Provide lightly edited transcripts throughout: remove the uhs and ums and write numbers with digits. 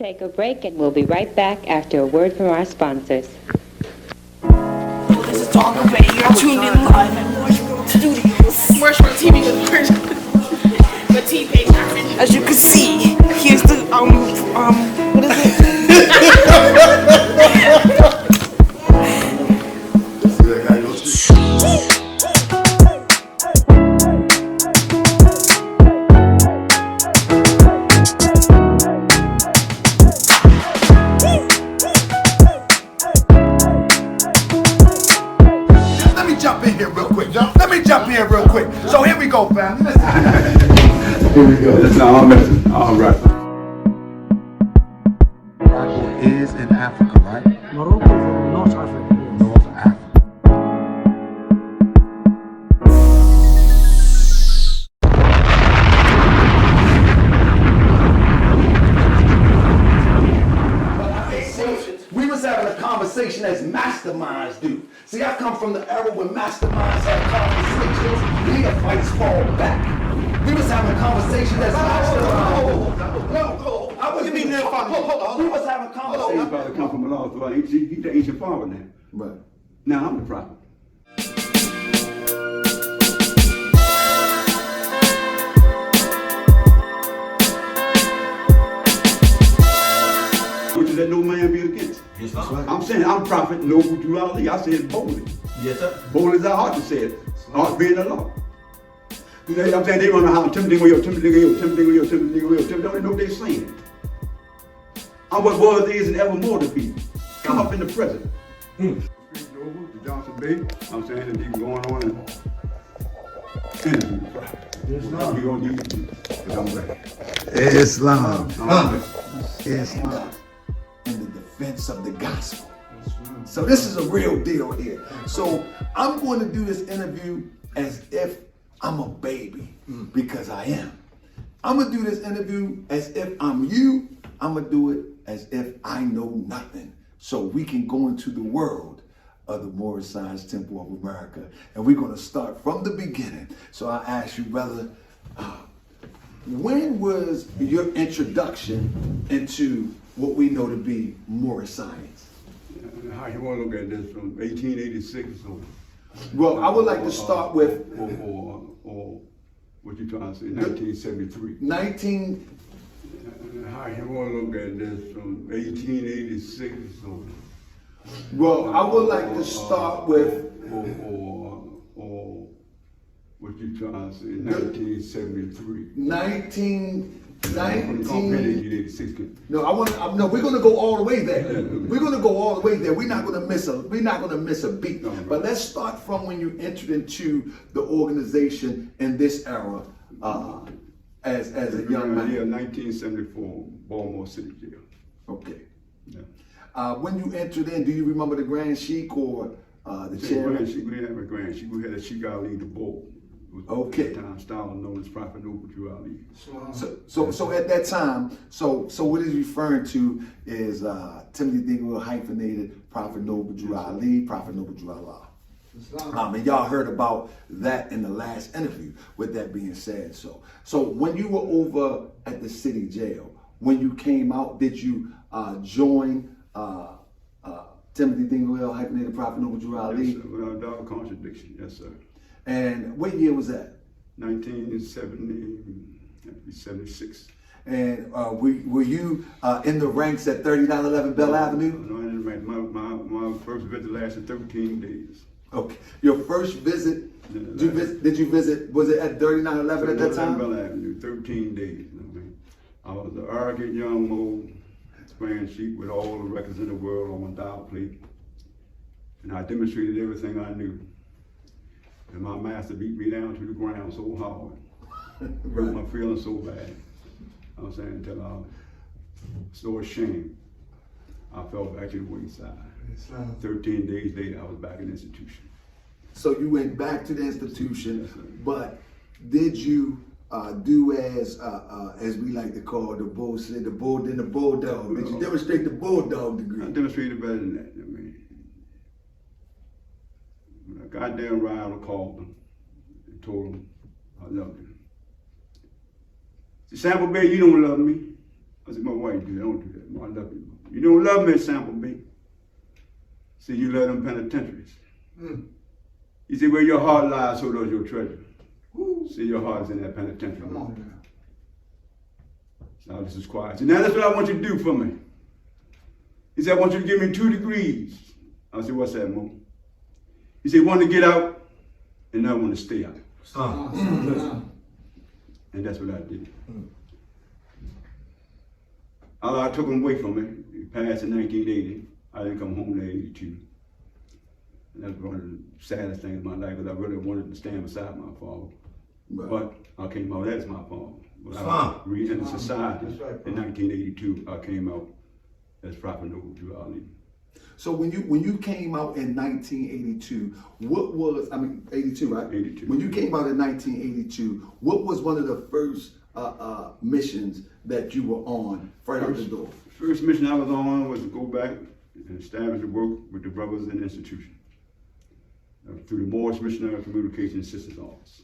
Take a break and we'll be right back after a word from our sponsors. This is Talk of Bay. You're tuned in live at Marshall Studios. Marshall TV with the T-Page. As you can see, here's the what is it? Let me jump in here real quick. So here we go, fam. Here we go. That's all I'm missing. All right. Morocco is in Africa, right? Morocco is in North Africa. North Africa. We was having a conversation as masterminds do. See, I come from the era when masterminds had conversations, neophytes fall back. We was having a conversation as masterminds. No, I wasn't even neophyte. Hold on. We was having a His conversation. father come from a long time. He's the ancient father now. Right. Now I'm the prophet. Which is that no man be against. Islam. I'm saying I'm prophet noble to Ali. I said boldly. Yes, sir. Bold as I ought to say it. Ought being the law. You know what I'm saying? They run around Timothy don't know what they're saying. I'm what was, is, and evermore to be. Come up in the present. Street Noble, the Johnson Bay. I'm saying that he was going on and interview the prophet. Islam. We gonna need to, because I'm ready. Islam. Islam. In the defense of the gospel. So this is a real deal here. So I'm going to do this interview as if I'm a baby, because I am. I'm going to do this interview as if I'm you. I'm going to do it as if I know nothing. So we can go into the world of the Moorish Science Temple of America. And we're going to start from the beginning. So I ask you, brother, when was your introduction into what we know to be Moorish science? How you want to look at this from 1886 or Well, I would like to start with or what you trying to say, 1973. 19. How you want to look at this from 1886 or Well, I would like to start with or what you trying to say, 1973. 19. No, No, we're gonna go all the way there. We're gonna go all the way there. We're not gonna miss a beat. But let's start from when you entered into the organization in this era, as a young man. Yeah, 1974, Baltimore City Jail. Okay. Yeah. When you entered in, do you remember the Grand Sheik or the chairman? She didn't have a grand. She had a Sheik Ali the Bull. Okay. At that time, style known as Prophet Noble Drew Ali. So at that time, so what he's referring to is Timothy Dingle hyphenated Prophet Noble Drew Ali, Prophet Noble Drew Allah. And y'all heard about that in the last interview. With that being said, so when you were over at the city jail, when you came out, did you join Timothy Dingle hyphenated Prophet Noble Drew Ali? Yes, sir. Without contradiction, yes, sir. And what year was that? 1976. And were you in the ranks at 3911 Bell Avenue? No, I didn't make my first visit lasted 13 days. Okay. Your first visit, did you visit, was it at 3911 at that time? Bell Avenue, 13 days. You know what I mean? I was an arrogant young mole, spraying sheep with all the records in the world on my dial plate. And I demonstrated everything I knew. And my master beat me down to the ground so hard. Hurt my feelings so bad. I'm saying until I was so ashamed. I fell back to the wayside. 13 days later, I was back in the institution. So you went back to the institution, Yes, sir. but did you do as we like to call the bulldog? Did you demonstrate the bulldog degree? I demonstrated better than that. I mean, a goddamn rival called him and told him I loved him. He said, Sample Bay, you don't love me. I I said, my wife do that, don't do that. I love you. You don't love me, Sample B. See, you love them penitentiaries. He said, where your heart lies, so does your treasure. See, your heart is in that penitentiary. Come on now. So this is quiet. So now that's what I want you to do for me. He said, I want you to give me 2 degrees. I said, what's that, Mo? He said, one to get out and another one to stay out. And that's what I did. Allah took him away from me. He passed in 1980. I didn't come home to 82. And that's one of the saddest things in my life, because I really wanted to stand beside my father. Right. But I came out as my father. But I re-entered society in 1982. I came out as Prophet Noble Drew Ali. So when you came out in 1982, what was, 82, right? 82. When you came out in 1982, what was one of the first missions that you were on right out the door? First mission I was on was to go back and establish the work with the brothers in the institution through the Moorish Missionary Communication Assistance Office.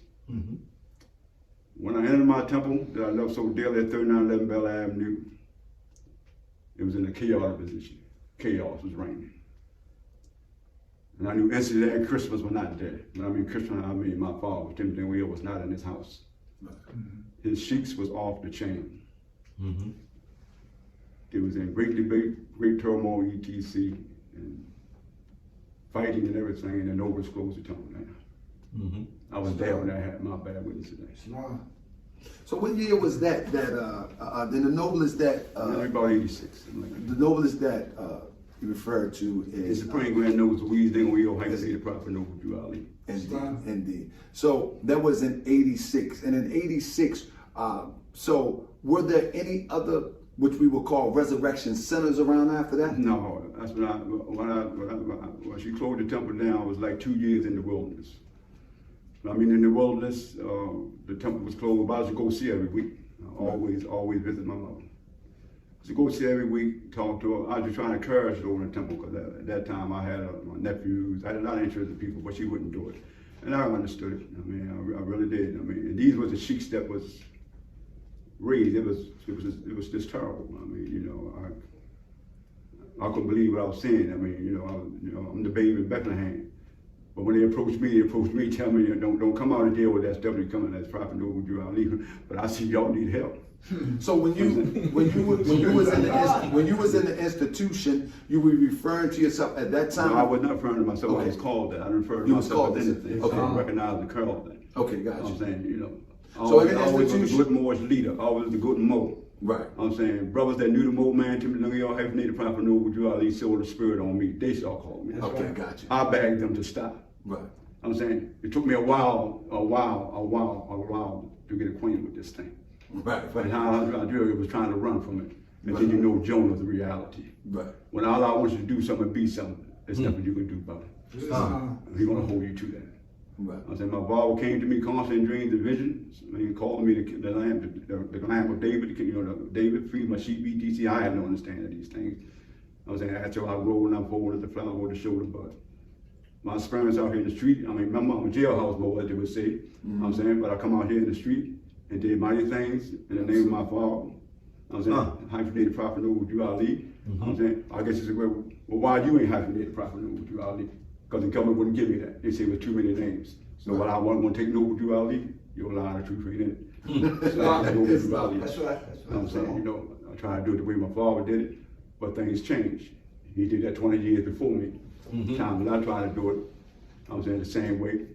When I entered my temple that I loved so dearly at 3911 Bell Avenue, it was in a chaotic position. Chaos was reigning. And I knew instantly that Christmas was not there. When I mean Christmas, I mean my father, Timothy Wheel, was not in his house. His sheiks was off the chain. It was in great debate, great turmoil, etc., and fighting and everything, and the nobles closed the temple down. I was there when I had my bad witness today. So what year was that? Then the noblest that About 86. the noblest that you referred to The is Supreme Grand Nobles Louise Dingley, how you say the Prophet Noble Drew Ali. Indeed. So that was in 86, and in 86. So were there any other, which we would call resurrection centers around after that? No, that's when she closed the temple down, I was like 2 years in the wilderness. I mean, in the wilderness, the temple was closed, but I used to go see every week. I always visit my mother. I used to go see every week, talk to her. I was just trying to encourage her over in the temple, because at that time I had my nephews, I had a lot of interested people, but she wouldn't do it. And I understood it. I mean, I really did. I mean, and these were the sheiks that was raised. It was just terrible. I mean, you know, I couldn't believe what I was seeing. I mean, I'm the baby in Bethlehem. But when they approached me, tell me, don't come out and deal with that stuff. They come in as Prophet Noble Drew Ali. But I see y'all need help. So when you was in the institution, you were referring to yourself at that time? No, I was not referring to myself. Okay. I was called that. I didn't refer to myself as anything. Okay. I recognize the curl thing. Okay, gotcha. I'm saying, So in the always was a institution, good Moorish leader. Always the good Mo. right? I'm saying, brothers that knew the Mo man, Timothy Young, hyphenated Prophet Noble Drew Ali, sold the spirit on me. They all called me. Okay, gotcha. I begged them to stop. Right. I'm saying, it took me a while to get acquainted with this thing. Right. And how I was trying to run from it. And then you know Jonah's reality. Right. When Allah wants you to do something, be something, there's nothing you can do about it. He's gonna hold you to that. Right. I said, my father came to me constantly in dreams and visions. He called me the lamb of David, David, feed my sheep, etc. I had no understanding of these things. I was saying, after I roll and unfold as the flower over the shoulder bud. My experience out here in the street, I mean, my mom was jailhouse boy, as they would say. I'm saying, but I come out here in the street and did mighty things in the name of my father. I'm saying, hyphenated Prophet Noble Drew Ali. I'm saying, I guess you say, well, why you ain't hyphenated Prophet Noble Drew Ali? Because the government wouldn't give me that. They say it was too many names. So what I want to take Noble Drew Ali, you're lying, the truth ain't in it. That's right. I'm saying, I try to do it the way my father did it, but things changed. He did that 20 years before me. Time that I tried to do it, I'm saying the same way.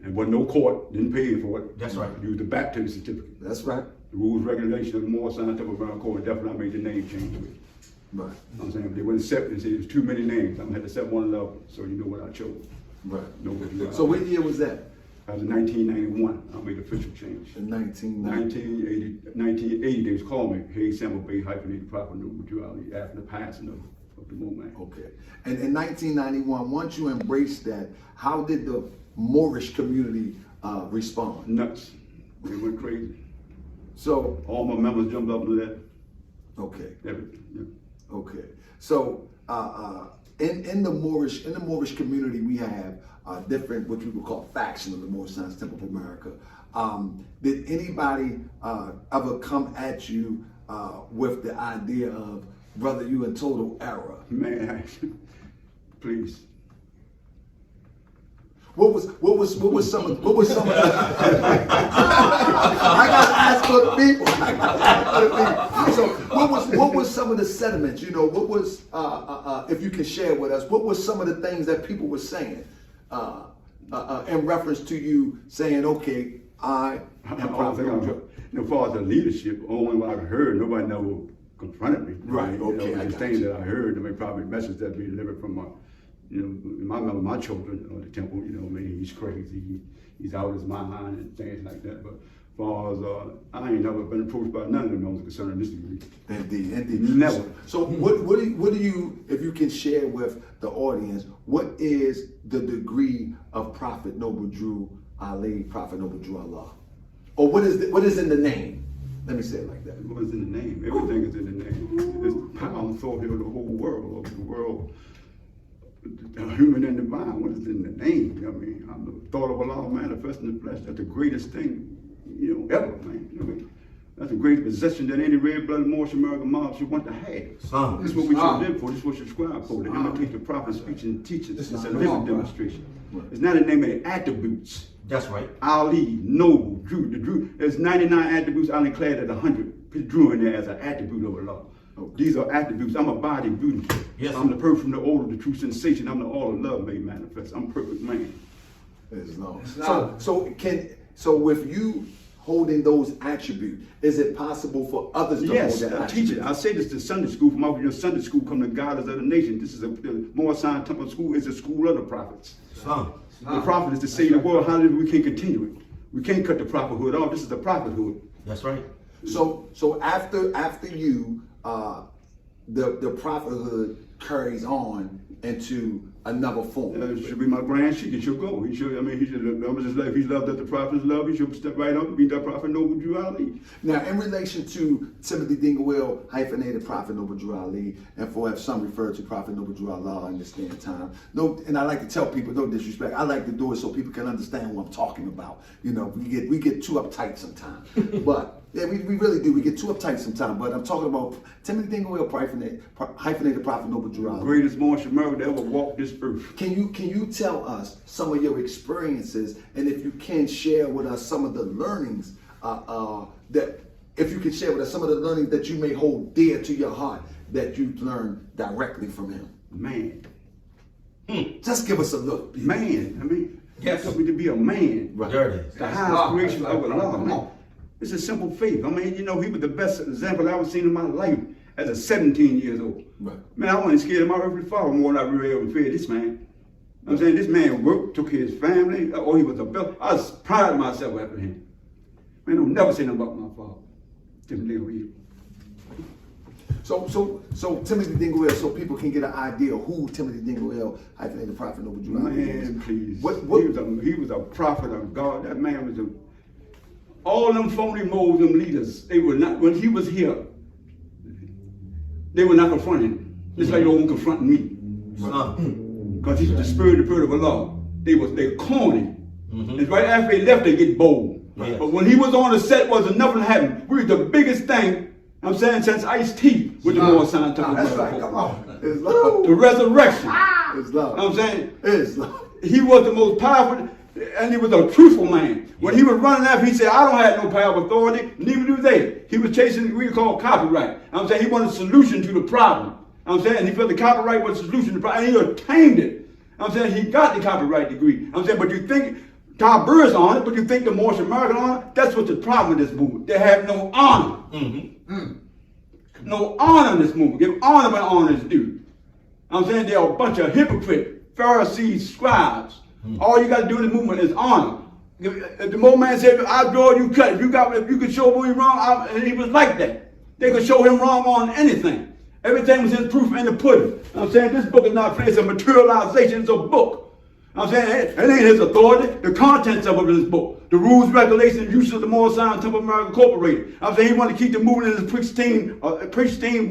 And wasn't no court, didn't pay for it. That's right. Used the baptism certificate. That's right. The rules, regulations of the Moore Science Temple Brown Court definitely made the name change with it. Right. I'm saying they wouldn't accept it and say there's too many names. I'm gonna have to accept one level, so you know what I chose. Right. Nobody So what year was that? That was in 1991. I made official change. In 1990. 1980, they was calling me Hayes Sample Bay hyphenated Prophet Noble Drew Ali after the passing of the Moore man. Okay. And in 1991, once you embraced that, how did the Moorish community respond? Nuts. They went crazy. So, All my members jumped up to that. okay. Everything. Yeah. Okay. So, in the Moorish community, we have different, what we would call factions of the Moorish Science Temple of America. Did anybody ever come at you with the idea of, brother, you in total error. Man, please. What was some of the I gotta ask for the people. So what was some of the sentiments? You know, what was if you can share with us, what was some of the things that people were saying in reference to you saying, okay, I am Prophet Noble. As far as the leadership, only what I heard, nobody never confronted me. Right, okay, You know, I the got things you. that I heard, I mean, probably message that be delivered from my children or the temple, you know, I mean, he's crazy, he's out of his mind and things like that. But as far as, I ain't never been approached by none of them those concerning this degree. Indeed. Never. So what do you, if you can share with the audience, what is the degree of Prophet Noble Drew Ali, Prophet Noble Drew Allah? Or what is in the name? Let me say it like that. What is in the name? Everything is in the name. It's the power and authority of the whole world, human and divine. What is in the name? I mean, I'm the thought of Allah manifest in the flesh. That's the greatest thing, you know, ever, man. You know, I mean, that's the greatest possession that any red-blooded Moorish American mob should want to have. This is what we should live for. This is what we should strive for. To imitate the prophet's speech and teachings. It's a living demonstration. It's not a name of attributes. That's right. Ali, Noble, Drew. The Drew. There's 99 attributes. I declared at 100. Put Drew in there as an attribute of Allah. These are attributes. I'm a body of beauty. Yes. I'm the person, the odor, the true sensation. I'm the all of love made manifest. I'm a perfect man. Islam. So with you holding those attributes, is it possible for others to Yes, hold that I teach it. attribute? I say this to Sunday school. From out your Sunday school, come the goddess of the nation. This is the Moore Sign Temple School is a school of the prophets. The prophet is to save the world. How did we can continue it? We can't cut the prophethood off. This is the prophethood. That's right. So after you, the prophethood carries on into another form. It should be my grand sheik. He should go. He should. I mean, he should love his life. He's loved that the prophet's love. He should step right up and be that prophet Noble Drew Ali. Now, in relation to Timothy Dinglewell, hyphenated Prophet Noble Drew Ali, and for have some referred to Prophet Noble Drew Allah, I understand time. No, and I like to tell people, no disrespect. I like to do it so people can understand what I'm talking about. You know, we get too uptight sometimes, but. Yeah, we really do. We get too uptight sometimes, but I'm talking about Timothy Dinglewell, hyphenated Prophet Noble Drew Ali. Greatest Moorish American to ever walk this earth. Can you tell us some of your experiences, and if you can share with us some of the learnings that you may hold dear to your heart that you've learned directly from him? Man. Just give us a look. Man. I mean, Yes. help me to be a man. Right. There it is. The highest creation of Allah, man. It's a simple faith. I mean, you know, he was the best example I ever seen in my life as a 17 years old. Right. Man, I wasn't scared of my earthly father more than I really ever feared this man. I'm saying this man worked, took his family, he was a belt. I was proud of myself after him. Man, don't never say nothing about my father. Timothy Dinglewell. So Timothy Dinglewell, so people can get an idea of who Timothy Dinglewell, hyphenated Prophet Noble Drew Ali is. Man, please. What? He was a prophet of God. That man was all them phony Muslim leaders, they were not, when he was here, they were not confronting him. Just like they won't confront me. Because he's the spirit of Allah. They corny. And right after they left, they get bold. Yes. But when he was on the set, wasn't nothing happened. We were the biggest thing, I'm saying, since Ice-T with the Moore Sign Temple. That's right, come on. Islam. The resurrection. Islam. I'm saying, Islam. he was the most powerful, and he was a truthful man. When he was running after, he said, I don't have no power of authority, neither do they. He was chasing what we call copyright. I'm saying he wanted a solution to the problem. I'm saying he felt the copyright was a solution to the problem, and he attained it. I'm saying he got the copyright degree. I'm saying, but you think Tom Burr's on it, but you think the Moorish American on it? That's what's the problem with this movement. They have no honor. No honor in this movement. Give honor where honor is due. I'm saying they're a bunch of hypocrites, Pharisees, scribes. All you got to do in the movement is honor. If the old man said, I draw, you cut. If you could show me wrong, and he was like that. They could show him wrong on anything. Everything was in proof in the pudding. I'm saying this book is not it's a materialization, it's a book. I'm saying it ain't his authority. The contents of it is this book. The rules, regulations, use of the Moore Sign Temple America Incorporated. I'm saying he want to keep the movement in his pristine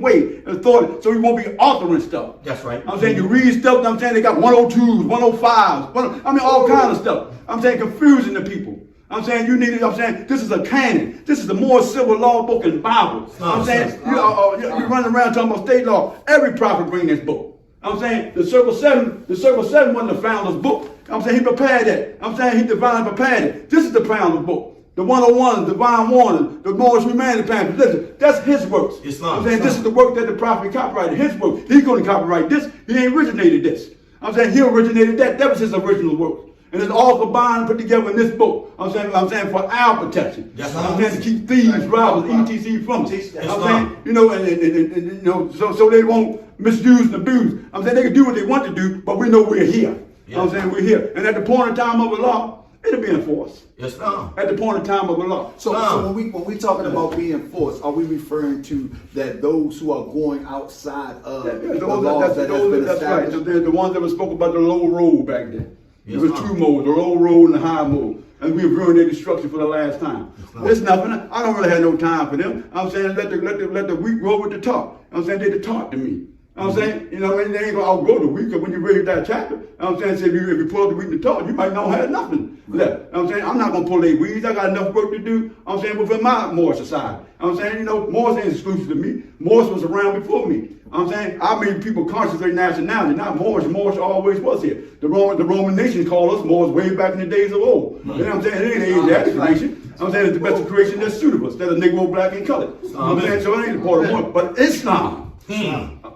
way, authority, so he won't be authoring stuff. That's right. I'm saying you read stuff, I'm saying they got 102s, 105s, all kind of stuff. I'm saying confusing the people. I'm saying you need it. I'm saying this is a canon. This is the more civil law book in the Bible. I'm saying you run around talking about state law. Every prophet bring this book. I'm saying the Circle 7 wasn't the founder's book. I'm saying he prepared that. I'm saying he divinely prepared it. This is the founder's book. The 101, the divine warning, the Morris humanity pamphlet. Listen, that's his works. I'm saying this is the work that the prophet copyrighted. His work. He's going to copyright this. He ain't originated this. I'm saying he originated that. That was his original work. And it's all combined and put together in this book. I'm saying for our protection. I'm saying to keep thieves, robbers, etc. from us. I'm saying, you know, and so they won't misuse and abuse. I'm saying they can do what they want to do, but we know we're here. I'm saying we're here. And at the point in time of the law, it'll be enforced. Yes, ma'am. At the point in time of the law. So when we talking about being enforced, are we referring to that those who are going outside of the laws that has been established? Right. The ones that were spoken about the low road back then. Yes, there was two modes, the low road and the high mode. And we've ruined their destruction for the last time. It's nothing. I don't really have no time for them. I'm saying let the wheat grow with the talk. I'm saying they the talk to me. I'm saying, you know, they ain't gonna outgrow the wheat, because when you read that chapter, I'm saying, if you pull up the wheat and the talk, you might not have nothing left. I'm saying, I'm not gonna pull their weeds. I got enough work to do. I'm saying, within my Morris society. I'm saying, you know, Morris ain't exclusive to me. Morris was around before me. I'm saying, I made people conscious of their nationality, not Morris. Morris always was here. The Roman nations called us Morris way back in the days of old. You know what I'm saying? It ain't an Asiatic creation. I'm saying it's the best creation that suited us. That's a Negro, black, and colored. I'm saying, so it ain't a part of one. But Islam,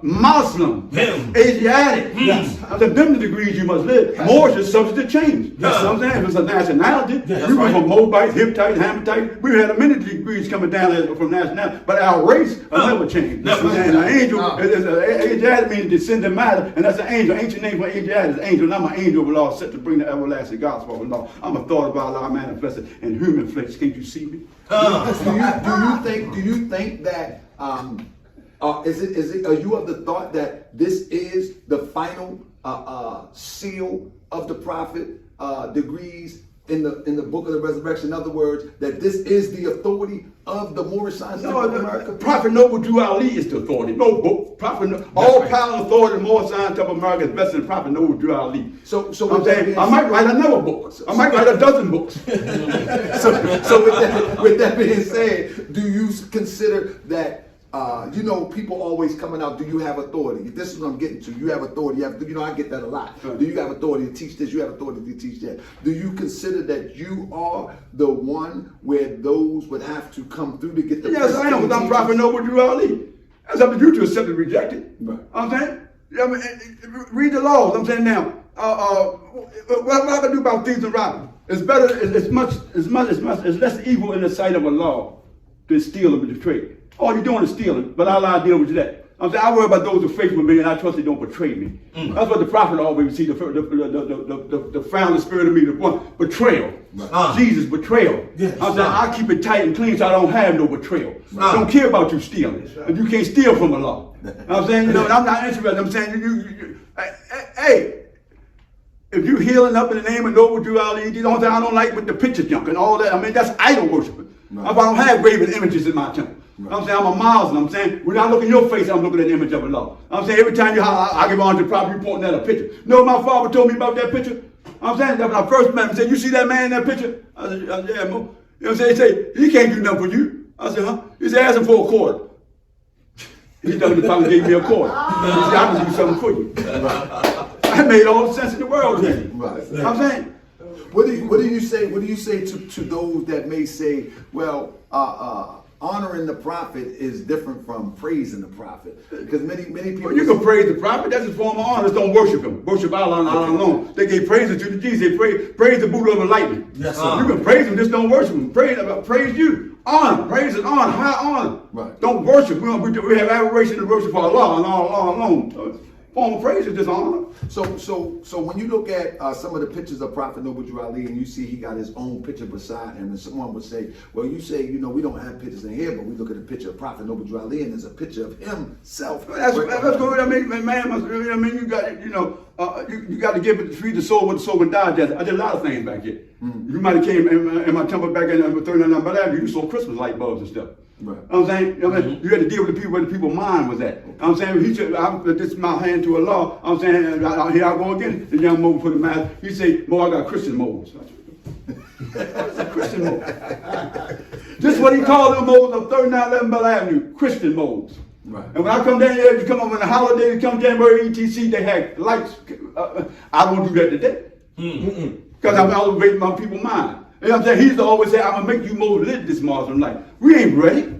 Muslim, Asiatic. I'm saying, them the degrees you must live. Moors is subject to change. You know what I'm saying? If it's a nationality, we went from Moabites, Hittites, Hamites. We've had many degrees coming down from nationality, but our race will never change. I'm saying, an angel, Asiatic means descendant matter, and that's an angel. Ancient name for Asiatic is angel. And I'm an angel of Allah, set to bring the everlasting gospel of Allah. I'm a thought of Allah manifested in human flesh. Can't you see me? Do you think that are you of the thought that this is the final seal of the prophet degrees in the book of the resurrection? In other words, that this is the authority of the Moorish Science of America? Prophet Noble Drew Ali is the authority. No book. All power and authority of the Moorish Science of America is best in Prophet Noble Drew Ali. So I'm saying, I might write another book. I might write a dozen books. so with that being said, do you consider that you know, people always coming out, do you have authority? This is what I'm getting to. You have authority. You know, I get that a lot. Do you have authority to teach this? You have authority to teach that. Do you consider that you are the one where those would have to come through to get the Yes, I am, because I'm Prophet Noble Drew Ali. That's up to you to accept and reject it. Right. I'm saying, read the laws. I'm saying now, what I can do about thieves and robbers? It's better, it's less evil in the sight of a law than steal and betray. All you're doing is stealing, but Allah deal with that. I'm saying, I worry about those who are faithful with me, and I trust they don't betray me. That's what the prophet always see, the founding spirit of me, the one betrayal. Jesus, betrayal. Yes. I'm saying, I keep it tight and clean so I don't have no betrayal. I don't care about you stealing. If you can't steal from the law. I'm saying, you know, I'm not interested. I'm saying, hey, if you healing up in the name of Noble Drew Ali, the only thing I don't like with the picture junk and all that, I mean, that's idol worshiping. I don't have graven images in my temple. I'm saying, I'm a Muslim. I'm saying, when I look in your face, I'm looking at the image of Allah. I'm saying, every time you holler, I give on to the prophet, you pointing at a picture. You know what my father told me about that picture? I'm saying, when I first met him, he said, you see that man in that picture? I said, yeah, Mo. You know what I'm saying? He said, he can't do nothing for you. I said, huh? He said, ask him for a quarter. He told me the prophet gave me a quarter. He said, I can do something for you. That made all the sense in the world to me. I'm saying, what do you say to those that may say, well, honoring the prophet is different from praising the prophet? Because many people... Well, you can praise the prophet. That's a form of honor. Just don't worship him. Worship Allah and Allah alone. They gave praises to the Jesus. They praise the Buddha of enlightenment. Yes, sir. You can praise him. Just don't worship him. Praise you. Honor. Praise and honor. High honor. Right. Don't worship. We have adoration and worship for Allah and Allah alone. Form of praise is just honor. So when you look at some of the pictures of Prophet Noble Drew Ali, and you see he got his own picture beside him, and someone would say, well, you say, you know, we don't have pictures in here, but we look at a picture of Prophet Noble Drew Ali, and there's a picture of himself. That's good. I mean, man, you got, you know, you got to feed the soul what the soul can digest. I did a lot of things back here. You might have came in my temple back in 39, but you saw Christmas light bulbs and stuff. Right. I'm saying, you had to deal with the people where the people's mind was at. I'm saying, this is my hand to Allah. I'm saying, here I go again. The young Mo put the mask. He said, Mo, I got Christian moles. It's a Christian mode. This is what he called them modes of 3911 Bell Avenue, Christian modes. Right. And when I come down here, you come up on the holidays, come January, etc., they had lights. I don't do that today. Because I'm elevating my people's mind. You know what I'm saying? He used to always say, I'm going to make you more lit this Muslim life. We ain't ready.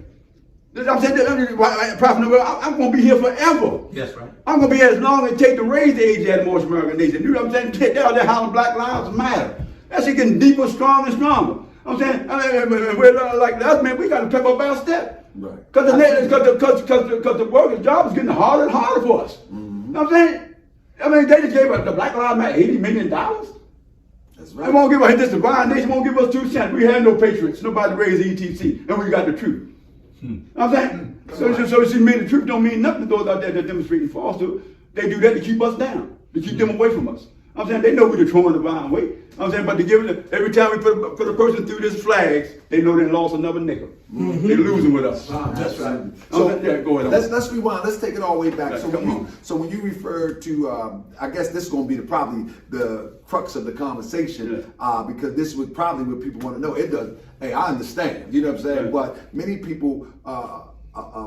I'm saying, Prophet Noel, I'm going to be here forever. That's right. I'm going to be here as long as it takes to raise the age of the most American nation. You know what I'm saying? They're out there hollering Black Lives Matter. That shit getting deeper, stronger, and stronger. I'm saying, we're like us, man, we got to pep up our step. Right. Because the workers' job is getting harder and harder for us. You know what I'm saying? I mean, they just gave us the Black Lives Matter $80 million. That's right. They won't give us this divine nation, won't give us 2 cents. We had no patriots. Nobody raised ETC. And we got the truth. You know what I'm saying? So she mean the truth don't mean nothing to those out there that demonstrating falsehood. They do that to keep us down, to keep them away from us. I'm saying they know we're trolling the divine way. I'm saying, but to give it every time we put a person through this flags, they know they lost another nickel. They're losing with us. That's right. So go ahead. Let's rewind. Let's take it all the way back. So when you refer to, I guess this is going to be probably the crux of the conversation, because this would probably what people want to know. It does. Hey, I understand. You know what I'm saying? But many people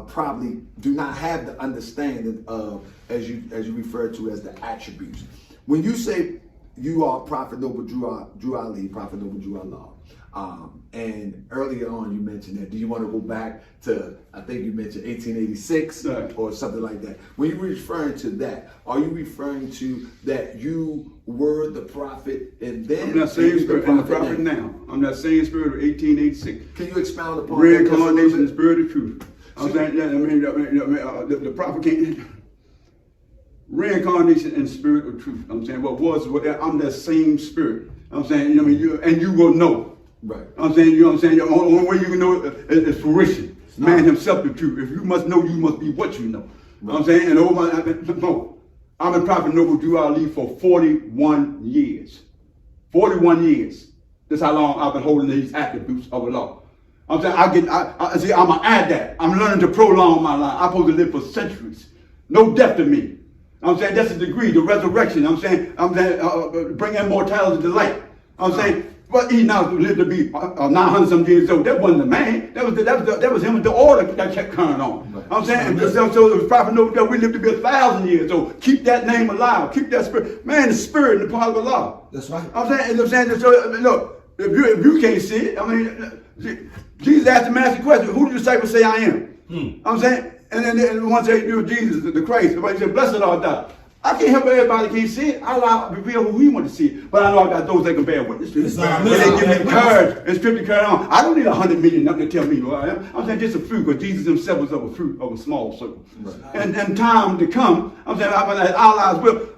probably do not have the understanding of, as you refer to as the attributes. When you say you are Prophet Noble Drew Ali, Prophet Noble Drew Allah, and earlier on you mentioned that. Do you want to go back to, I think you mentioned 1886 or something like that? When you're referring to that, are you referring to that you were the prophet and then? I'm that same spirit and the prophet now. I'm that same spirit of 1886. Can you expound upon reincarnation and spirit of truth? I'm saying, the prophet can't. Reincarnation and spirit of truth. I'm saying I'm that same spirit. I'm saying, you will know. Right. I'm saying, you know what I'm saying? The only way you can know it is fruition. Man himself the truth. If you must know, you must be what you know. Right. I'm saying, I've been Prophet Noble Drew Ali for 41 years. 41 years. That's how long I've been holding these attributes of Allah. I'm saying, I'm gonna add that. I'm learning to prolong my life. I'm supposed to live for centuries. No death to me. I'm saying that's a degree, the resurrection. I'm saying bring immortality to light. I'm saying, but he now lived to be 900 some years old. That wasn't the man. That was him with the order that kept carrying on. Right. I'm saying, so the prophet knows that we live to be 1,000 years old. Keep that name alive. Keep that spirit. Man, the spirit and the part of Allah. That's right. I'm saying, so, look, if you can't see it, Jesus asked the master question, who do the disciples say I am? I'm saying, and then one say you Jesus, the Christ. Everybody said, blessed art thou. I can't help everybody can't see it. Allah reveal who he want to see it. But I know I got those that can bear witness to it. And they give me courage and scripture carry on. I don't need 100 million nothing to tell me who I am. I'm saying just a few, because Jesus himself was of a fruit of a small circle. Right. And time to come, I'm saying Allah's will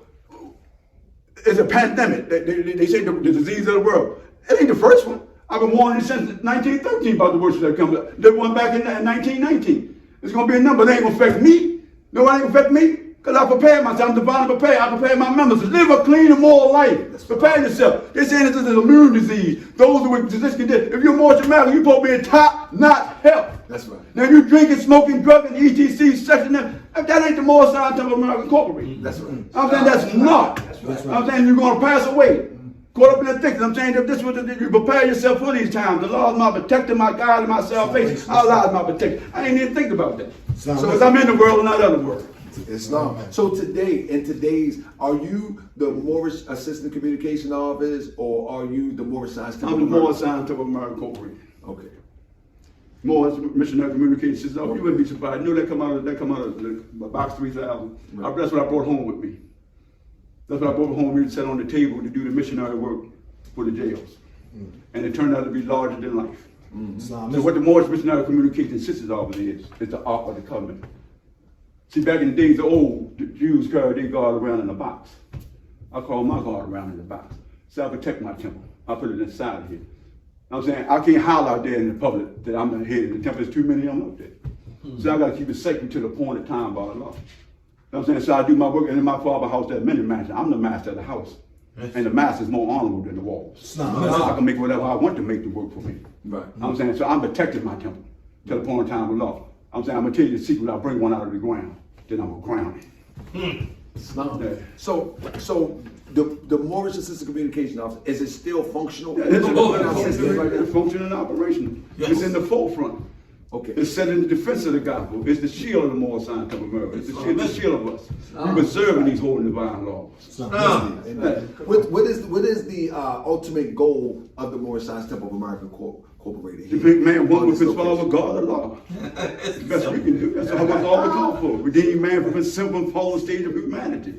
is a pandemic. They say the disease of the world. It ain't the first one. I've been warning since 1913 about the worship that comes up. There one back in 1919. It's going to be a number. It ain't going to affect me. No, it ain't going to affect me. Because I prepared myself. I'm divinely prepared. I prepared my members to live a clean and moral life. Prepare yourself. They're saying this is an immune disease. Those with this condition. If you're more dramatic, you're supposed to be in top-notch health. That's right. Now you drinking, smoking, drugging, etc., sexing them. That ain't the moral side of American corporation. That's right. I'm saying that's not. That's right. I'm saying you're going to pass away. Caught up in the thick. I'm saying that this was you prepare yourself for these times. The Lord is my protector, my God, and my salvation. Allah is my protector. I ain't even think about that. Because I'm in the world and not of the world. Islam. So today, in today's, are you the Morris Assistant Communication Office, or are you the Morris Science? I'm the Morris Scientific American Corporation. Okay. Morris Missionary Communications. You wouldn't be surprised. You know that come out of the box 3000. Right. That's what I brought home with me. That's what I brought home with me to set on the table to do the missionary work for the jails. And it turned out to be larger than life. So what the Morris Missionary Communications Sisters Office is the Ark of the Covenant. See, back in the days of old, the Jews carried their God around in a box. I call my God around in the box. So I protect my temple. I put it inside of here. I'm saying I can't holler out there in the public that I'm the head of the temple. There's too many of them up there. So I got to keep it sacred to the appointed time by Allah. You know what I'm saying? So I do my work, and in my father's house there's many masters. I'm the master of the house. And the master is more honorable than the walls. I can make whatever I want to make to work for me. Right. I'm saying, so I'm protecting my temple to the appointed time of Allah. I'm saying, I'm going to tell you the secret. I'll bring one out of the ground. Then I'm going to crown it. Islam. Yeah. So the Moorish Assistant Communication Office, is it still functional? It's functioning and operational. It's in the forefront. Okay. It's set in the defense of the gospel. It's the shield of the moral science of America. It's the shield of us. We preserving these holy divine laws. Amen. What is the ultimate goal of the Moorish Science Temple of America Incorporated? To make man one with his father, God, and law. That's the best we can do. That's all we call for. Redeem man from his simple and fallen state of humanity.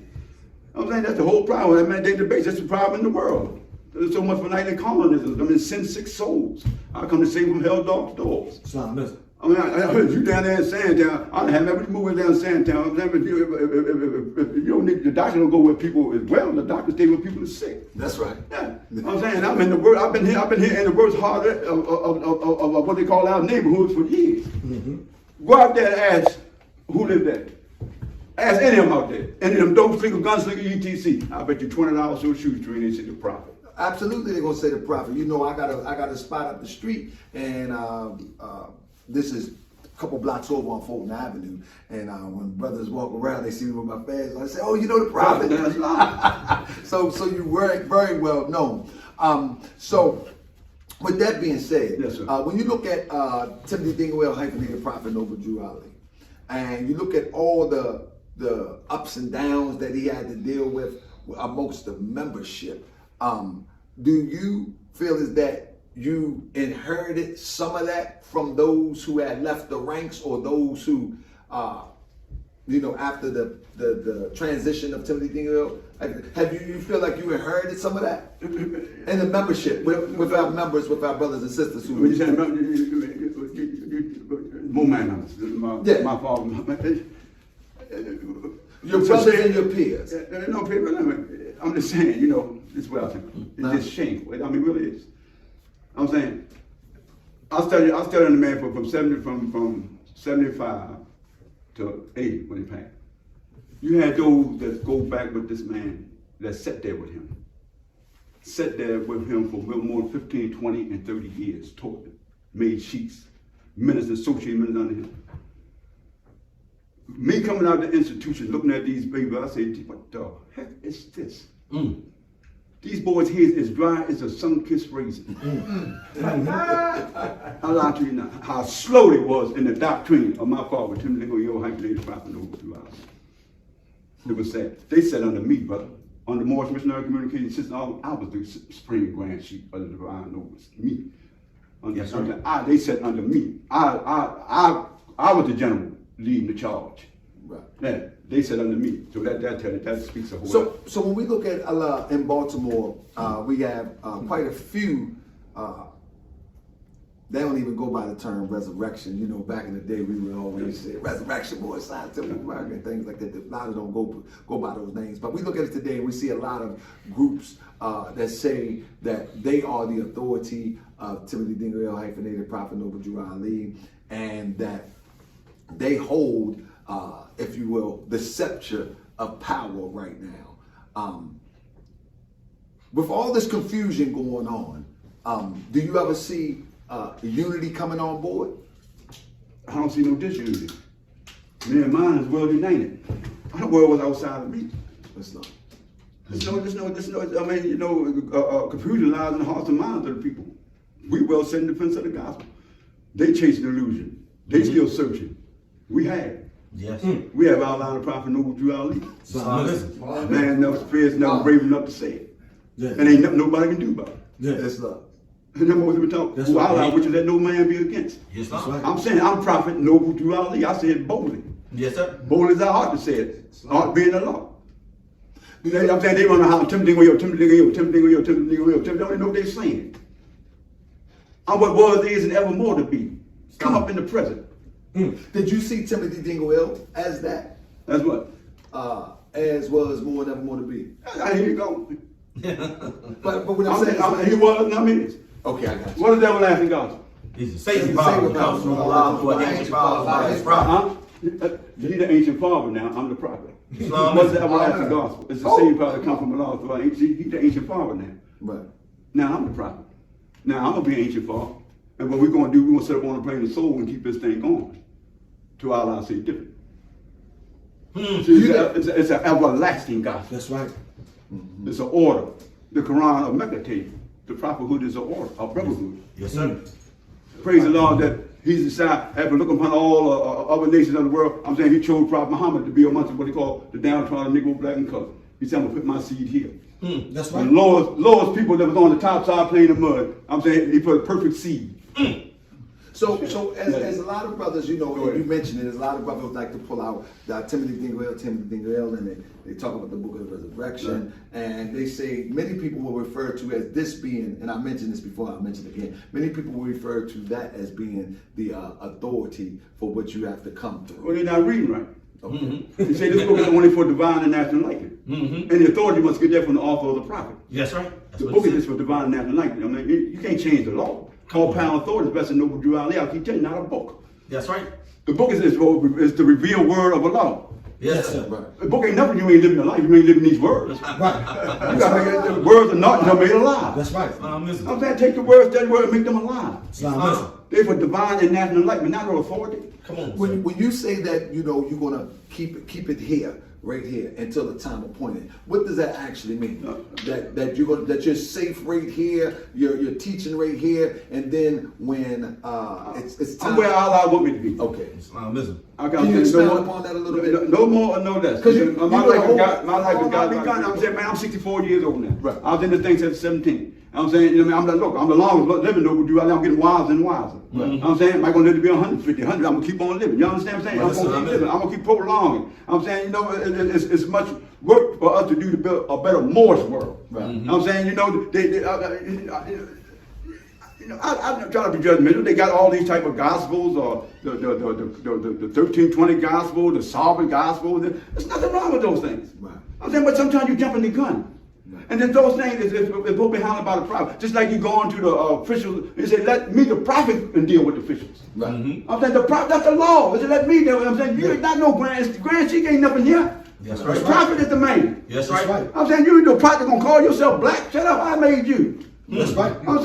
I'm saying that's the whole problem. That man, they debate. That's the problem in the world. There's so much for nightly colonialism. I mean, sin-sick souls. I come to save from hell, dark doors. I mean, I heard you down there in Sandtown. I have every moving down Sandtown. If you don't need, the doctor don't go where people is well. The doctor stay where people are sick. That's right. Yeah. I'm saying I'm in the world. I've been here in the worst heart of what they call our neighborhoods for years. Go out there and ask who lived there. Ask any of them out there. Any of them dope slinger, gunslinger, etc. I bet you $20 for a shoe string. They say the prophet. Absolutely, they're gonna say the prophet. You know, I got a spot up the street, and this is a couple blocks over on Fulton Avenue. And when brothers walk around, they see me with my fans. I say, "Oh, you know the prophet." so you were very well known. So with that being said, yes, sir. When you look at Timothy Dingwell hyphenated prophet Noble Drew Ali, and you look at all the ups and downs that he had to deal with amongst the membership. Do you feel is that you inherited some of that from those who had left the ranks, or those who, after the transition of Timothy Dingwell, have you feel like you inherited some of that in the membership with our members, with our brothers and sisters who? When you say more man, my father. Your brothers and your peers. No, people. I'm just saying, it's what I think. It's just shameful. I mean, it really is. I'm saying, I studied under the man from 75 to 80 when he passed. You had those that go back with this man that sat there with him. Sat there with him for more than 15, 20, and 30 years, taught him, made sheets, ministers, associate ministers under him. Me coming out of the institution, looking at these babies, I say, what the heck is this? These boys' heads as dry as a sun-kissed raisin. I'll lie to you now, how slow it was in the doctrine of my father, Timothy Dingwell, hyphenated prophet Noble Drew Ali. It was sad. They sat under me, brother. On the Moorish Missionary Communication System, I was the supreme grand chief of the divine nobles. Me. They sat under me. I was the general leading the charge. Right. Yeah, they said under me. So that speaks a whole lot. So when we look at in Baltimore, we have quite a few. They don't even go by the term resurrection. Back in the day, we would always say resurrection, more scientific American, and things like that. A lot of them go by those names. But we look at it today, and we see a lot of groups that say that they are the authority of Timothy Dingwell, hyphenated prophet Noble Drew Ali, and that they hold, if you will, the scepter of power right now. With all this confusion going on, do you ever see unity coming on board? I don't see no disunity. Me and mine is well united. The world was outside of me. It's not. Confusion lies in the hearts and minds of the people. We well set in defense of the gospel. They chasing illusion. They still searching. We have. Yes. We have outlined the prophet Noble Drew Ali. Man never fears, never brave enough to say it. And ain't nothing nobody can do about it. It's not. And then what we talk, who outlined which is let no man be against. Yes, sir. I'm saying I'm prophet Noble Drew Ali. I say it boldly. Yes, sir. Bold as I ought to say it. Ought being the law. I'm saying they want to holler, Timothy Dingwell, Timothy Dingwell, Timothy Dingwell, Timothy Dingwell, Timothy. They don't even know what they're saying. I'm what was, is, and evermore to be. Come up in the present. Did you see Timothy Dingwell as that? That's what? As was, more, and ever more to be. Here you go. But what I'm saying, he was, and I mean it. Okay, I got you. What is everlasting gospel? He's a saving power that comes from Allah through an ancient father by his prophet. He's the ancient father now, I'm the prophet. Islam What's is the everlasting gospel? It's the same father that comes from Allah through he's the ancient father now. Right. Now I'm the prophet. Now I'm going to be an ancient father. And what we're going to do, we're going to set up on the plane of soul and keep this thing going. To Allah say different. See, it's an everlasting gospel. That's right. It's an order. The Quran of Mecca tell you the prophethood is an order, a brotherhood. Yes, sir. Praise the Lord that He's decided, after looking upon all other nations of the world, I'm saying He chose Prophet Muhammad to be amongst what He called the downtrodden Negro, black, and color. He said, I'm going to put my seed here. That's The right. lowest people that was on the top side playing the mud, I'm saying He put a perfect seed. So as a lot of brothers, you know, you mentioned it, there's a lot of brothers like to pull out the Timothy Dingle, and they talk about the book of the resurrection, and they say many people will refer to as this being, and I mentioned this before, I'll mention it again, many people will refer to that as being the authority for what you have to come through. Well, they're not reading right. Okay. He said this book is only for divine and national likeness. And the authority must get that from the author of the prophet. Yes, right. The book is just for divine and national likeness. I mean, you can't change the law. Called pound authority is best in noble Drew Ali. I keep telling you, not a book. That's right. The book is the revealed word of Allah. Yes, sir. Right. The book ain't nothing you ain't living the life. You ain't living these words. You Right. gotta the words are not made alive. That's right. I'm saying take the words, that word, and make them alive. Islam. They're for divine and national likeness, not no authority. Come on, sir. When you say that, you know, you're gonna keep it here, right here, until the time appointed, what does that actually mean? That you're safe right here, you're teaching right here, and then when it's time. I'm where Allah want me to be. Okay. Islamism. Can you expound upon that a little bit? No more or no less. 'Cause My life whole has got to be life. done. I'm saying, man, I'm 64 years old now. Right. I was in this thing since 17. I'm saying, you know, I'm the longest living over you. I'm getting wiser and wiser. I'm saying, am I going to live to be 150, 100? I'm going to keep on living. You understand what I'm saying? I'm going to keep living. I'm going to keep prolonging. I'm saying, you know, it's much work for us to do to build a better Moorish world. Right. I'm saying, you know, I'm trying to be judgmental. They got all these type of gospels, or the 1320 gospel, the Sovereign gospel. There's nothing wrong with those things. Right. I'm saying, but sometimes you jump in the gun. Right. And then those things is supposed to be handled by the prophet. Just like you go on to the officials and say, let me, the prophet, and deal with the officials. Right. I'm saying, the prophet, that's the law. It's let me deal with it. I'm saying, you ain't not no grand chief, ain't nothing here. That's right. The prophet is the man. Yes, right. I'm saying, you the prophet gonna call yourself black. Shut up, I made you. That's right. I'm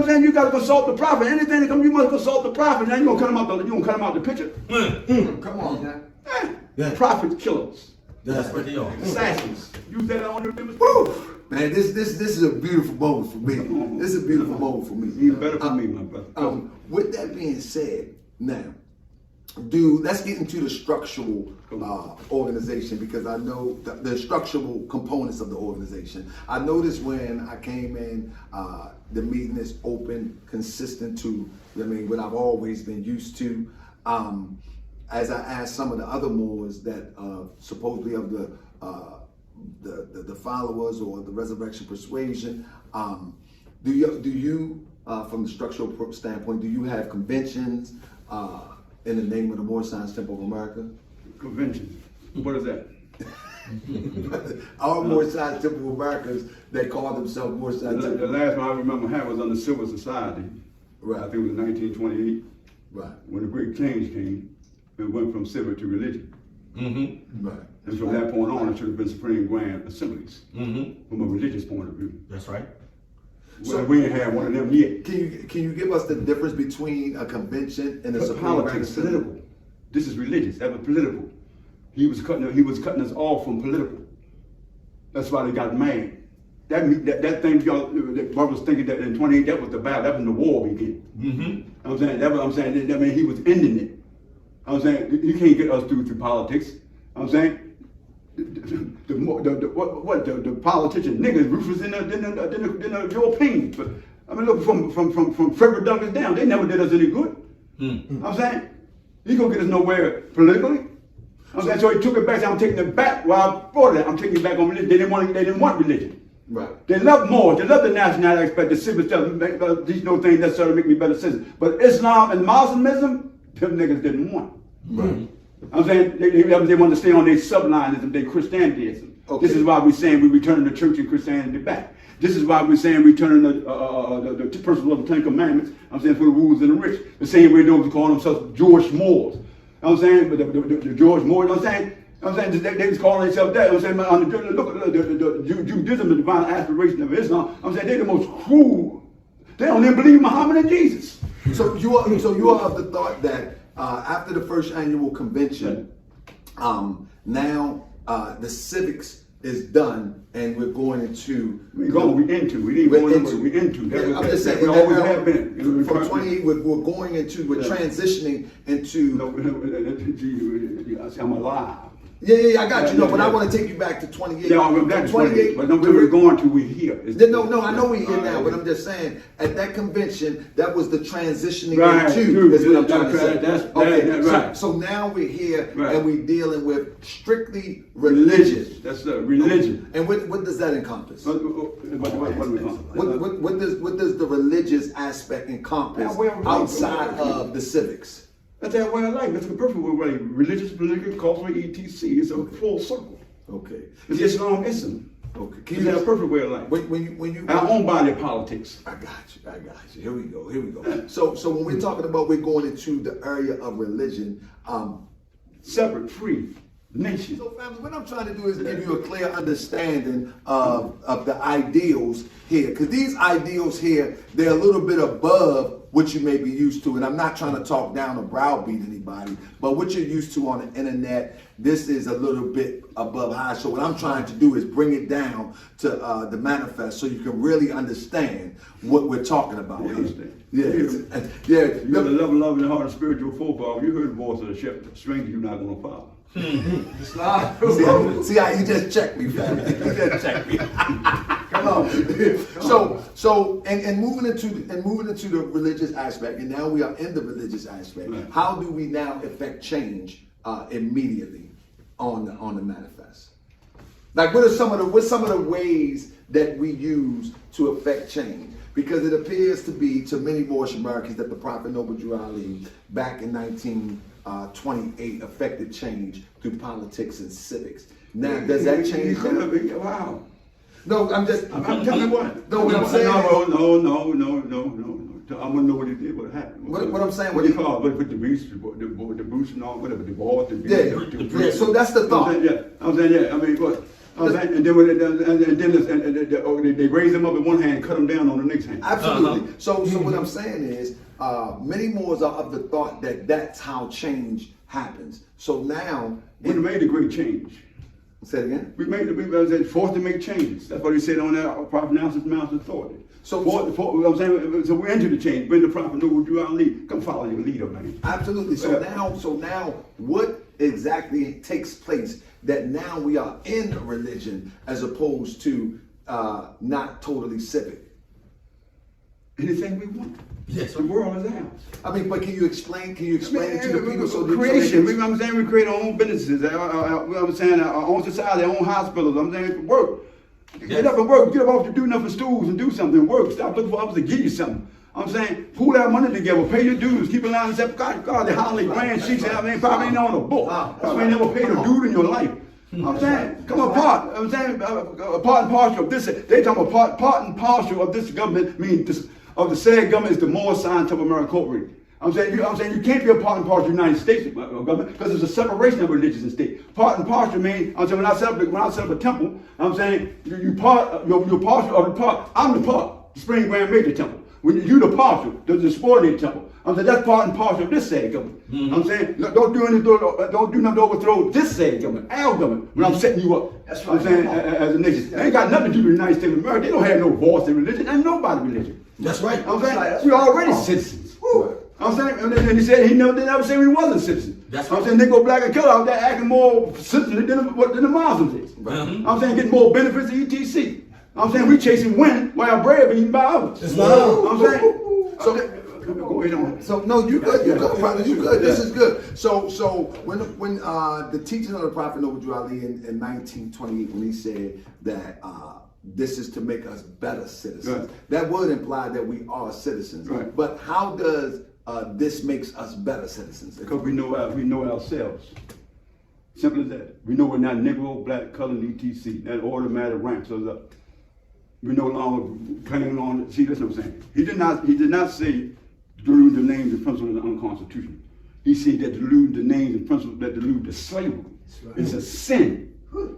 saying you gotta consult the prophet. Anything that comes, you must consult the prophet. Now you gonna cut him out the picture. Come on, man. Yeah. Prophets, killers, That's what they are. assassins. Use that on them. Woo! Man, this is a beautiful moment for me. This is a beautiful moment for me. Even better for me, my brother. With that being said, now, let's get into the structural organization, because I know the structural components of the organization. I noticed when I came in, the meeting is open, consistent to, what I've always been used to. As I asked some of the other Moors that supposedly of the followers or the resurrection persuasion, do you from the structural standpoint, do you have conventions in the name of the Moorish Science Temple of America? Conventions. What is that? All Moorish Science Temple of Americas, they call themselves Moorish Science The Temple. last one I remember having was under Civil Society. Right. I think it was in 1928. Right. When the great change came, it went from civil to religion. Right. And from that point on, it should have been Supreme Grand Assemblies from a religious point of view. That's right. Well, we ain't had one of them yet. Can you give us the difference between a convention and a But Supreme Grand politics, Assembly? political. This is religious. That was political. He was cutting us off from political. That's why they got mad. That thing, y'all, that brothers thinking that in 28, that was the battle. That was when the war began. I'm saying that mean he was ending it. I'm saying you can't get us through politics. I'm saying the politician niggas ruthless than the Europeans. But I mean, look from Frederick Douglass down, they never did us any good. I'm saying he gonna get us nowhere politically. I'm saying so he took it back. So I'm taking it back. Well, I brought it. I'm taking it back on religion. They didn't want religion. Right. They love more. They love the national aspect, the civil stuff. These no things necessarily make me better citizen. But Islam and Muslimism, them niggas didn't want. Right. I'm saying they want to stay on their sublinism, their Christianityism. Okay. This is why we're saying we're returning the church and Christianity back. This is why we're saying returning the principle of the Ten Commandments. I'm saying for the rules and the rich. The same way those who call themselves Jewish Moors. I'm saying, but the George Moore, I'm saying they was calling themselves that. I'm saying, look at the Judaism, the divine aspiration of Islam. I'm saying they're the most cruel. They don't even believe Muhammad and Jesus. So you are of the thought that after the first annual convention, now the civics is done, and we're going into. We into. Yeah, I'm just saying. We always have been. From 28, we're going into. We're transitioning into. I'm alive. Yeah, I got you. No, but I want to take you back to 28. Yeah, I'm back to 28. But no, we're going to. We're here. No, I know we're here now, but I'm just saying at that convention, that was the transitioning right, into. Is what I'm trying to say. That's right. So now we're here right. and we're dealing with strictly religious. That's the religion. And what does that encompass? What does the religious aspect encompass outside of the civics? That's that way of life. That's the perfect way. Religious, political, cultural, etc. It's a full circle. Okay. It's Islamism. Okay. It's that perfect way of life. When you our own body politics. I got you. Here we go. So when we're talking about we're going into the area of religion, separate, free nation. So family, what I'm trying to do is give you a clear understanding of the ideals here, because these ideals here, they're a little bit above what you may be used to, and I'm not trying to talk down or browbeat anybody, but what you're used to on the internet, this is a little bit above high. So what I'm trying to do is bring it down to the manifest, so you can really understand what we're talking about here. Yeah. You got the level of the heart and spiritual football. You heard the voice of the shepherd, stranger you're not going to follow. See how you just checked me, family. You just checked me. Come on. So moving into the religious aspect, and now we are in the religious aspect. Right. How do we now affect change immediately on the manifest? Like, what's some of the ways that we use to affect change? Because it appears to be to many Moorish Americans that the Prophet Noble Drew Ali back in 1928 affected change through politics and civics. Now, does that change? Wow. No, I'm telling you what. No, what I'm saying. No. I want to know what he did, what happened. What I'm saying. What do you call it? With the boost and all, whatever, the ball, the beast. Yeah. So that's the thought. I'm saying. I mean, what? And then they raise them up in one hand, cut them down on the next hand. Absolutely. So what I'm saying is, many Moors are of the thought that that's how change happens. So now we made a great change. Say it again. We forced to make changes. That's what he said on that Prophet announced Mount Authority. So we're into the change. When the Prophet Noble Drew Ali, come follow your leader, man. Absolutely. So now, what exactly takes place that now we are in religion as opposed to not totally civic? Anything we want. Yes. The world is ours. I mean, but can you explain it to the people so that creation? I'm saying we create our own businesses. I'm saying our own society, our own hospitals. I'm saying work. Get up and work. Get up off to do nothing for schools and do something. Work. Stop looking for others to give you something. I'm saying pull that money together, pay your dues, keep an eye on that. God, the Holly grand sheets. They probably ain't on a book. Probably ain't never paid a dude in your life. I'm saying, come apart. I'm saying, part and partial of this. They talking about part and partial of this government. Mean this. Of the said government is the Moor science of America Incorporated. I'm saying you can't be a part and partial of the United States government because there's a separation of religious and state. Part and partial means I'm saying when I set up a temple, I'm saying you're partial of the part. I'm the part, the Spring Grand Major Temple. When you the partial, the subordinate temple. I'm saying that's part and partial of this said government. I'm saying don't do nothing to overthrow this said government, our government. When I'm setting you up, that's right. I'm saying as a nation, they ain't got nothing to do with the United States of America. They don't have no voice in religion. Ain't nobody religion. That's right. I'm saying we're already citizens. I'm saying, and he said they never said we wasn't citizens. That's I'm saying they go black and color out there acting more citizens than the Muslims is. I'm saying getting more benefits etc. I'm saying we chasing winning while our bread being eaten by others. I'm saying. So no, you good, brother, you good. This is good. So when the teaching of the Prophet Noble Drew Ali in 1928, when he said that this is to make us better citizens, that would imply that we are citizens. Right. But how does this makes us better citizens? Because we know ourselves. Simple as that. We know we're not Negro, black, colored, etc. That automatic ranks us up. We no longer claiming on. See, that's what I'm saying. He did not say delude the names and principles of unconstitutional. He said that delude the names and principles that delude the slavery. Right. It's a sin.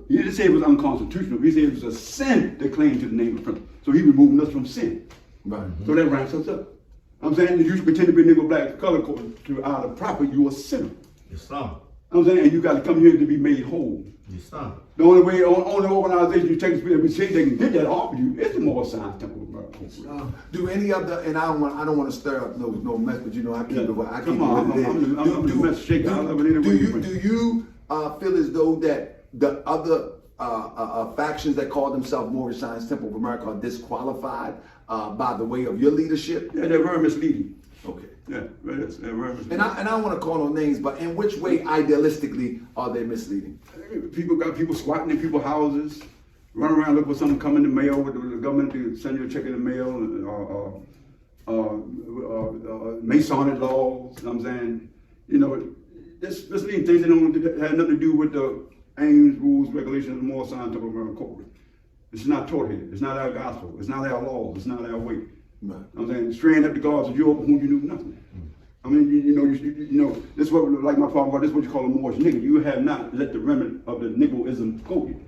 He didn't say it was unconstitutional. He said it was a sin to claim to the name of principle. So he removing us from sin. Right. So that ranks us up. I'm saying if you pretend to be Negro, black, color to out of proper, you're a sinner. Islam. I'm saying, and you got to come here to be made whole. Yes, sir. The only way, only organization you take the spirit, we say they can get that off of you, is the Moral Science Temple of America. Do any of the, and I don't want to stir up no mess, but you know I keep it. I keep Come on, I'm the mess shaker. I love it anyway. Do you feel as though that the other factions that call themselves Moorish Science Temple of America are disqualified by the way of your leadership? Yeah, they're very misleading. Okay. Yeah, they're very misleading. And I don't want to call no names, but in which way idealistically are they misleading? People got people squatting in people's houses, run around looking for something come in the mail with the government to send you a check in the mail, Masonic laws. You know what I'm saying, you know, it's misleading things that don't have nothing to do with the aims, rules, regulations of the Moral Science Temple of America Code. It's not taught here. It's not our gospel. It's not our laws. It's not our way. Right. I'm saying, straying up the gods of Europe whom you knew nothing. I mean, you know, this is what, like my father, this is what you call a Moorish nigga. You have not let the remnant of the Negroism go you.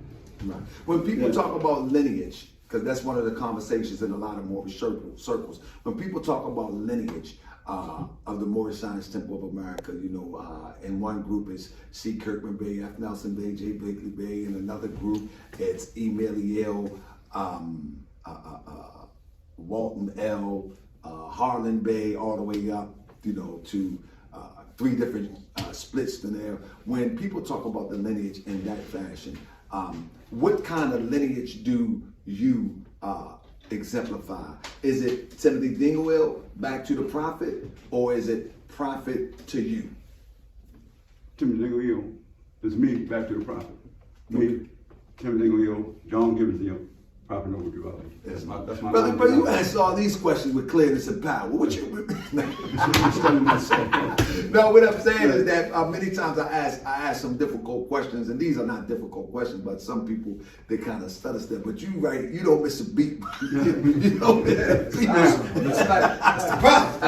Right. When people talk about lineage, because that's one of the conversations in a lot of Moorish circles. When people talk about lineage of the Moorish Science Temple of America, you know, and one group is C. Kirkman Bey, F. Nelson Bey, J. Blakely Bey, and another group it's Emiliel, Walton L, Harlan Bey, all the way up, you know, to 3 different splits in there. When people talk about the lineage in that fashion, what kind of lineage do you exemplify? Is it Timothy Dingwell back to the prophet, or is it prophet to you? Timothy Dingwell is me back to the prophet. Me, Timothy Dingwell, John Gibbons, prophet over Deuteronomy. That's my Brother, you ask all these questions with clearness and power. What you? No, what I'm saying is that many times I ask some difficult questions, and these are not difficult questions, but some people they kind of stutter step. But you don't miss a beat. You don't miss a beat. That's the prophet.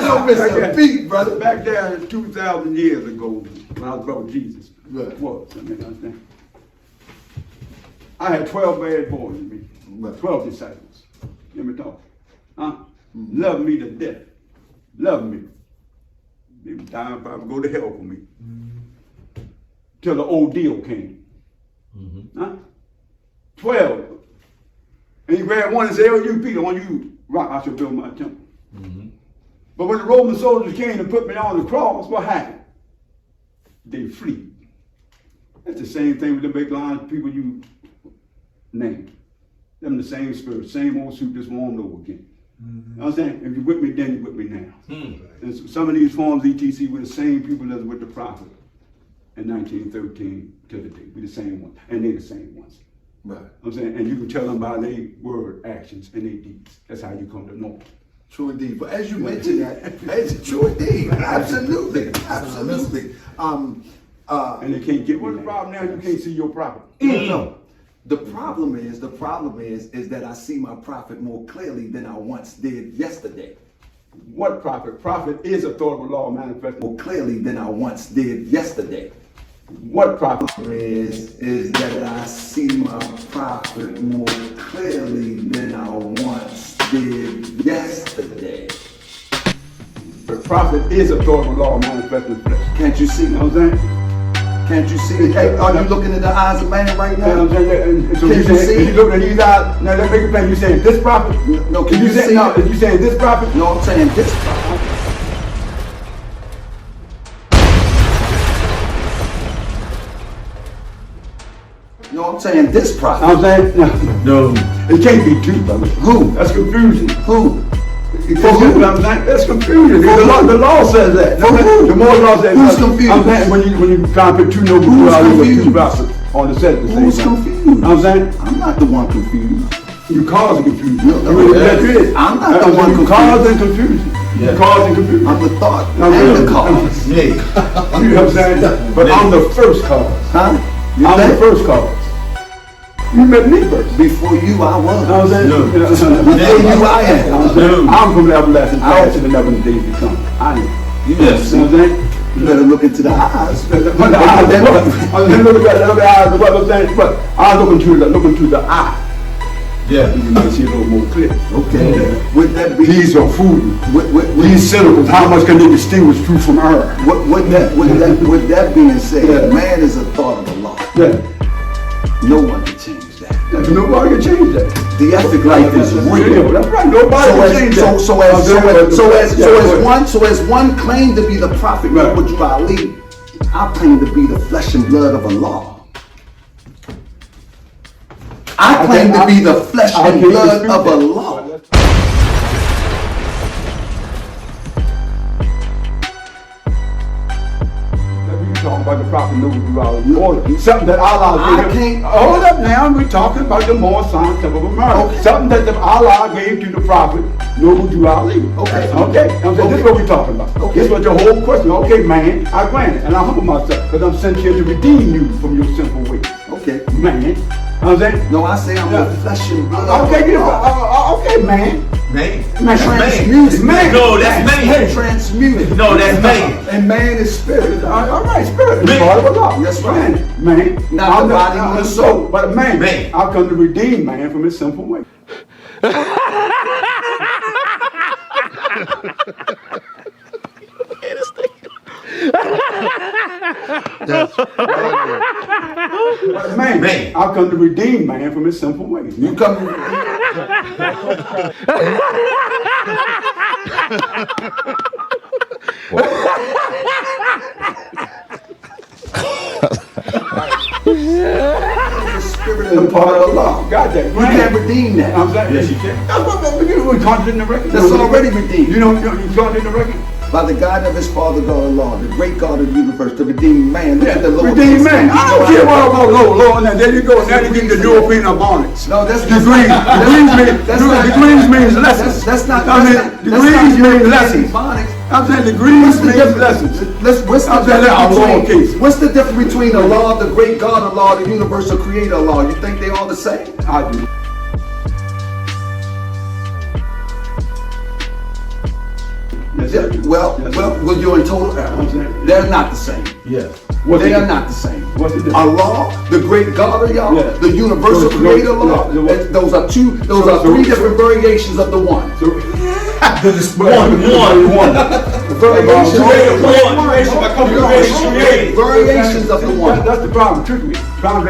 You don't miss a beat, brother. Back there 2,000 years ago, when I was brother Jesus, Right. was, I mean, understand? I had 12 bad boys in me, Right. 12 disciples. Let me talk. Huh? Love me to death. Love me. They would die and probably go to hell for me. Till the ordeal came. Huh? 12. And you grab one and say, oh, you Peter, when you rock, I shall build my temple. But when the Roman soldiers came to put me on the cross, what happened? They flee. That's the same thing with the big line of people you name. Them the same spirit, same old suit, just warmed over again. You know what I'm saying? If you're with me then, you're with me now. And so some of these forms, ETC, were the same people that were with the prophet in 1913 to the day. We're the same ones, and they're the same ones. Right. You know what I'm saying? And you can tell them by their word, actions, and their deeds. That's how you come to know. True indeed. But as you mentioned that, it's true indeed. Absolutely. Absolutely. And they can't get what's the problem now? You can't see your prophet. No. The problem is that I see my prophet more clearly than I once did yesterday. What prophet? Prophet is authoritative law manifested More clearly than I once did yesterday. What prophet? Is that I see my prophet more clearly than I once did yesterday. The prophet is authoritative law manifested in flesh. Can't you see? You know what I'm saying? Can't you see? Hey, are you looking in the eyes of man right now? You know what I'm saying? So Can you see? If you look at these eyes, now let's make it plain. You saying this prophet? No, can you say, see? No, if you saying this prophet? No, I'm saying this prophet. No, I'm saying this prophet. I'm saying no. It can't be two, brother. Who? That's confusion. Who? You know what I'm saying? That's confusion. The law says that. The more law says Who's that. confused? I'm saying when you try to put two nobles two prophets on the set at the same Who's time. confused? You know what I'm saying? I'm not the one confused. You cause confusion. No, That's it. I'm not the one You cause and confusion. Yeah. Cause and confusion. I'm the thought No, and really. the cause. Yeah. You know what I'm saying? But I'm the first cause. Huh? You I'm the think? first cause. You met me first. Before you, I was. You know what I'm saying? No. Before you, I am. I'm from the everlasting past to the never days to come. I am. You Yes. You know what I'm saying? You better look into the eyes. But the eyes, look at the eyes, what I'm saying, but I look into the eye. Yeah. You might see a little more clear. Okay. Yeah. Would that be? These are food. These syllables, how much can they distinguish truth from error? With that being said, Yeah. man is a thought of the law. Yeah. No one can change that. Nobody can change that. The ethic life is real. That's right. Nobody can change that. So as one claimed to be the prophet, Right. Muhammad Ali, I claim to be the flesh and blood of Allah. I claim to be the flesh and blood of Allah. Talking about the prophet Noah, something that Allah gave him. Hold up now, we're talking about the more signs of America. Okay. Something that Allah gave to the prophet Noah Ali. Okay. Okay. This is what we're talking about. Okay. This was your whole question. Okay, man, I grant it, and I humble myself because I'm sent here to redeem you from your sinful ways. Okay. Man, I'm saying. No, I say I'm the flesh and blood Okay, of Allah. okay, man. Man. Man. Transmuted. Man. No, that's man. Transmuted. No, that's man. And man is spirit. All right, spirit is Man. part of Allah. That's right. Man. Not the body nor the soul. But man, Man. I've come to redeem man from his sinful way. Man, I've come to redeem man from his sinful ways. You come to the spirit It's and a part of Allah. Got that? You can't redeem that. I'm saying, yes, you can. That's what we're contradicting the record. That's already redeemed. You contradicting the record? By the God of his father, God Allah, the great God of the universe, to redeem man. Look Yeah, at the Lord. redeem man. I don't care what about Lord. Now there you go. Now you get the European bonnets. No, that's Degrees. Degrees means lessons. That's not. I mean, degrees mean lessons. Phonics. I'm saying degrees mean lessons. What's the difference between Allah, the great God Allah, the universal creator Allah? You think they all the same? I do. Well, you're in total error. They're not the same. Yeah. They are not the same. What's the difference? Allah, the great God of y'all, Yeah. the universal So, creator Allah. yeah. Those are three different variations of the one. One. Variations of the one. That's the problem. Trickery.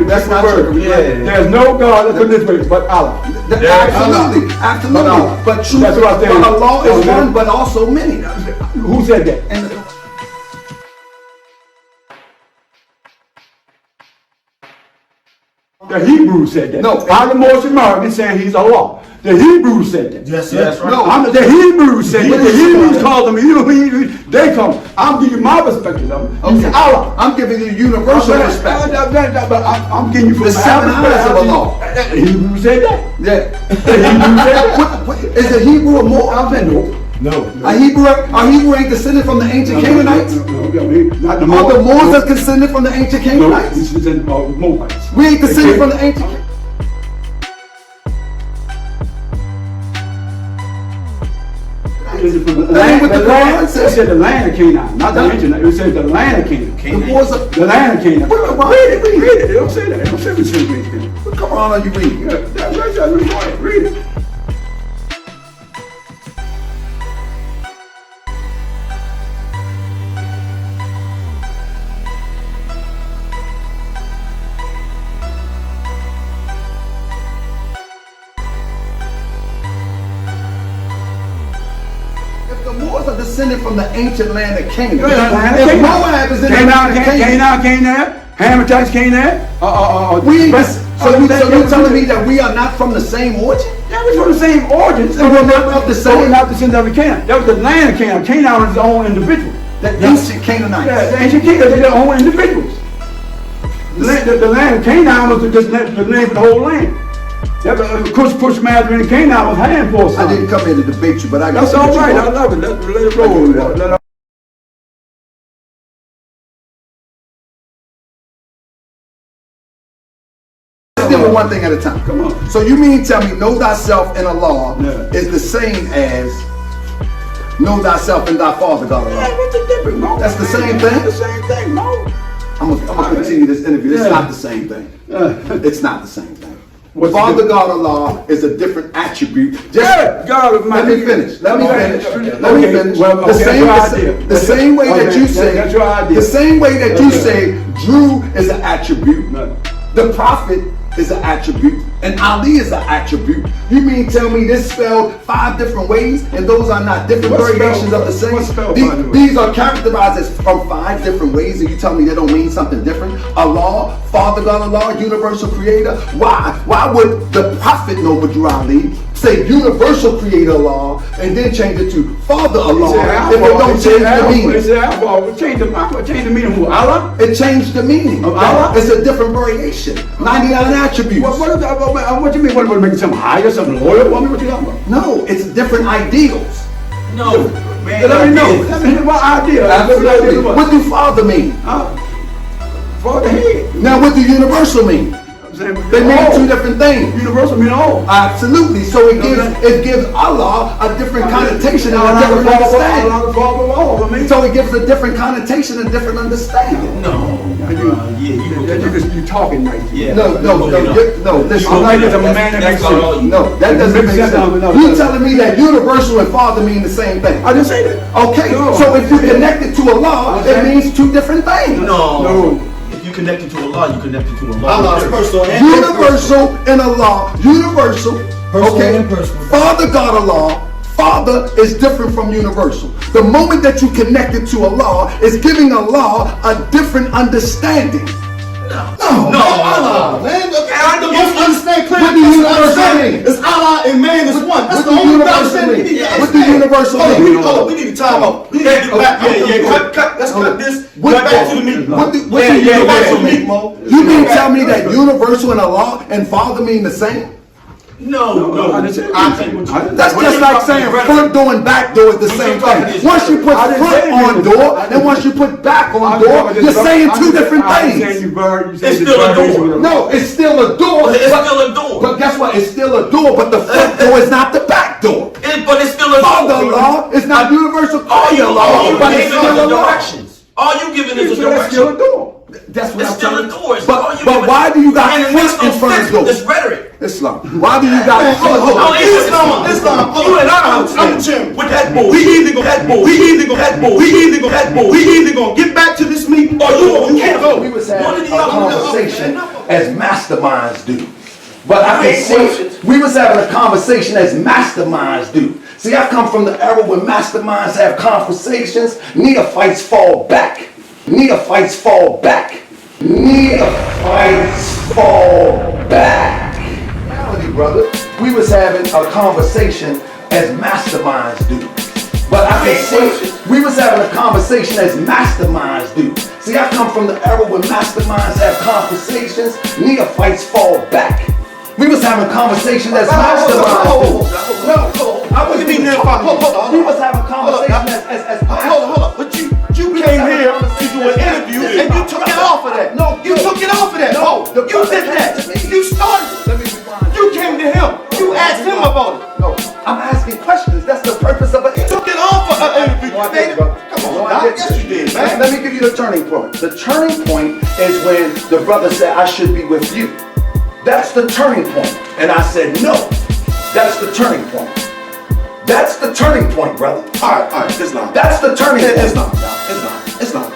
That's not trickery. There's no God, let's put it this way, but Allah. Absolutely. But truth, That's what I said. but Allah is one, but also many. Who said that? And The Hebrews said that. No. I'm the most American saying he's Allah. The Hebrews said that. Yes, that's right. No. The Hebrews said that. The Hebrews called them. They come. I'm giving you my perspective of them. He's Allah. I'm giving you universal respect. But I'm getting you from The seven eyes of Allah. The Hebrews said that. Yeah. The Hebrews said that. Is the Hebrew a more? I'm saying no. No. A Hebrew ain't descended from the ancient Canaanites? No, not the Are the Moors. Moors that's descended from the ancient No, Canaanites? this is in Moabites. We ain't descended from the ancient Canaanites. That ain't what the Quran says. It said the land of Canaan, not the ancient. It said the land of Canaan. The Moors are. The land of Canaan. Read it. It don't say that. It don't say we should read it. What Quran are you reading? Yeah, that's right there. Read it. If the Moors are descended from the ancient land of Canaan, If if Moab is in the land of Canaan, Canaan, Hamachites Canaan, so you're telling me that we are not from the same origin? Yeah, we're from the same origins. And we're not of the So we're same. not descendants of Canaan. That was the land of Canaan. Canaan was his own individual. The ancient Canaanites. Yeah, the ancient Canaan, they're their own individuals. The land of Canaan was just the name of the whole land. Cush Master in Canaan was hand for I didn't come here to debate you, but I got That's all right. I love it. Let it roll. Let it Let's deal with one thing at a time. Come on. So you mean tell me know thyself in Allah Yeah. is the same as know thyself in thy father God Yeah, Allah? what's the difference, Mo? That's the same thing? The same thing, Mo. I'm gonna continue this interview. It's Yeah. not the same thing. It's not the same thing. Father God Allah is a different attribute. Yeah, God of Let me finish. Let me finish. Let me finish. Well, The that's same way that you say. That's your idea. The same way that you say Drew is an attribute. No. The prophet is an attribute, and Ali is an attribute. You mean tell me this spelled 5 different ways, and those are not different What's variations spelled- of the same? what's spelled These, 5 different these are characterized as from 5 different ways, and you tell me they don't mean something different? Allah, Father God Allah, universal creator. Why? Why would the prophet Noble Ali say universal creator Allah and then change it to Father Allah if it don't change the meaning? Change the meaning of Allah? It changed the meaning. Of Allah? It's a different variation. 99 attributes. What you mean? What make it something higher, something lower? What you talking about? No, it's different ideals. No, man. Let me know. Let me hear my idea. Absolutely. What do Father mean? For the head. Now, what do universal mean? They mean 2 different things. Universal mean all. Absolutely. So it gives Allah a different connotation and a different understanding. So it gives a different connotation and different understanding. No. You talking right here. No. Listen, I'm like this. I'm a man that makes sense. No, that doesn't make sense. You telling me that universal and Father mean the same thing? I didn't say that. Okay, so if you connect it to Allah, it means 2 different things. No. If you connected to Allah, you connected to Allah. Allah's personal and Universal and Allah, universal. Okay, and personal. Father God Allah. Father is different from universal. The moment that you connect it to Allah is giving Allah a different understanding. No, Allah, man. Okay, I don't understand clearly. What do universal mean? It's Allah and man is one. That's What the do only universal understanding. mean? What do universal mean? Hold on, we need to time out. We need to get back. Cut. Let's cut this. Get back to the meat. What do universal mean? You mean tell me that universal and Allah and Father mean the same? No. I didn't say that. That's just like saying front door and back door is the same thing. Once you put front on door and once you put back on door, you're saying 2 different things. It's still a door. No, it's still a door. It's still a door. But guess what? It's still a door, but the front door is not the back door. But it's still a Father door. law is not universal Father law, but it's still a law. directions. All you giving is a It's still a direction. door. That's what It's I'm still telling a you. door. It's all you But giving. why do you got And it makes front no in front of sense door? with this rhetoric. Islam. Why do you got front Hold door? on. Islam. You and I'm the chairman. with that bull. We either gonna get back to this meeting or you gonna can't go. We was One having of a the other. conversation as masterminds do. But I can see we was having a conversation as masterminds do. See, I come from the era when masterminds have conversations, neophytes fall back. Neophytes fall back. Neophytes fall back. Reality, brother. We was having a conversation as masterminds do. But I can see we was having a conversation as masterminds do. See, I come from the era when masterminds have conversations, neophytes fall back. We was having a conversation as masterminds do. No, I wasn't even talking. We was having a conversation as Hold on. But you came here to do an interview and you took it off of that. No, you took it off of that. No, You did that. You started it. Let me rewind. You came to him. You asked him about it. No, I'm asking questions. That's the purpose of it. You took it off of an interview. No, I didn't, brother. Come No, on, I Doc. didn't. Yes, you did, man. Let me give you the turning point. The turning point is when the brother said, I should be with you. That's the turning point. And I said, no. That's the turning point. That's the turning point, brother. All right. Islam. That's the turning point. Islam.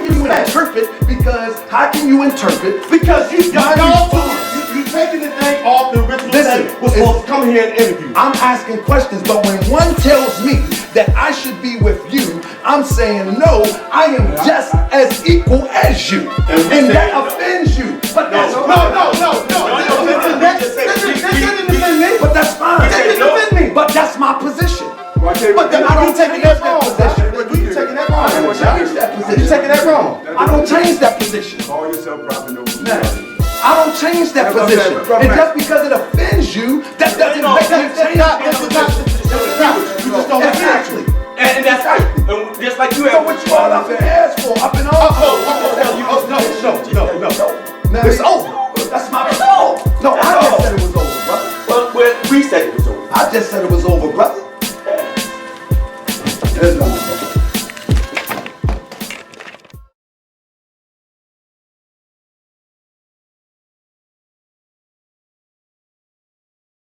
You interpret because how can you interpret? Because you taking the thing off the original Listen, thing was supposed to come here and interview. I'm asking questions, but when one tells me that I should be with you, I'm saying no, I am just as equal as you. And that offends you. But that's No. But that's fine. That didn't offend me. But that's my position. But then I don't take that wrong. You taking that wrong. I don't change that You position. taking that wrong. I don't change that position. Call yourself prophet. I don't change that position. And just because it offends you, that doesn't make you change that position. You just don't Exactly. And that's right. And just like you So what you all up in ass for? Up in all? No. It's over. That's my fault. No, I just said it was over, brother. Well, we said it was over. I just said it was over, brother.